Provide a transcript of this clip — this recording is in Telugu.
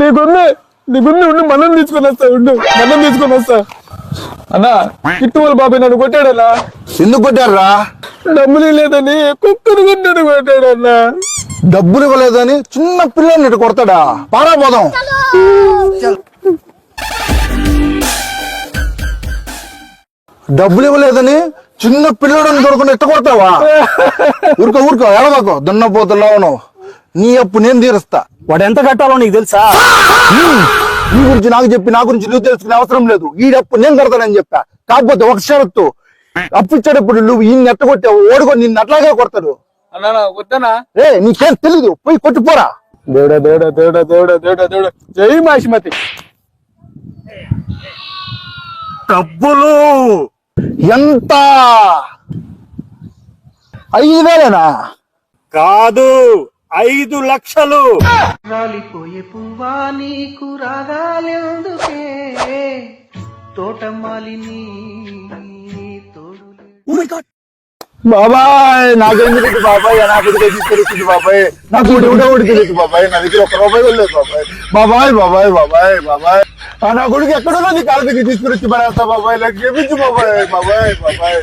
నీకుంది నీకుంది ఉండి మనం తీసుకొని వస్తా ఉండు మనం తీసుకొని వస్తా అన్నా కిట్టు వాళ్ళ బాబాయ్ నన్ను కొట్టాడన్నా. ఎందుకు కొట్టారా? డబ్బులు లేదని కుక్కను కొట్టాడు కొట్టాడన్నా. డబ్బులు ఇవ్వలేదని చిన్న పిల్లని కొడతాడా? పారా పోదాం. డబ్బులు ఇవ్వలేదని చిన్న పిల్లడు దొరకని ఎట్ట కొడతావా? ఊరుకో ఊరుకో ఎడవకో దున్నపోతున్నావు. నీ అప్పు నేను తీరుస్తా. వాడు ఎంత కట్టాలో నీకు తెలుసా? నీ గురించి నాకు చెప్పి నా గురించి నువ్వు తెలుసుకునే అవసరం లేదు. ఈ అప్పు నేను కడతానని చెప్పా. కాకపోతే ఒక షరత్తు, అప్పు ఇచ్చేటప్పుడు నువ్వు ఈ నెట్ట కొట్టావు ఓడుకో నిన్ను అట్లాగే కొడతాడు. అన్నా వద్దనా? నీకేం తెలీదు, పోయి కొట్టిపోరా. దేవుడా దేవుడా దేవుడా దేవుడా దేవుడా దేవుడా జై మాషిమతి. డబ్బులు ఎంత? 5,000 కాదు, 5 లక్షలు. రాలిపోయే పువ్వా నీకు రాగాలెందుకే తోటమాలిని తోడు. బాబాయ్ నాకేం తెలియదు బాబాయ్, నాకు తీసుకొచ్చింది బాబాయ్. నాకు ఒకటి తెలియదు బాబాయ్. నా దగ్గర 1 రూపాయి వెళ్ళలేదు బాబాయ్. బాబాయ్ బాబాయ్ బాబాయ్ బాబాయ్ నా కొడుకు ఎక్కడున్నా నీ కాళ్ళ దగ్గర తీసుకొచ్చి పడేస్తా బాబాయ్. నాకు చెప్పించు బాబాయ్ బాబాయ్ బాబాయ్.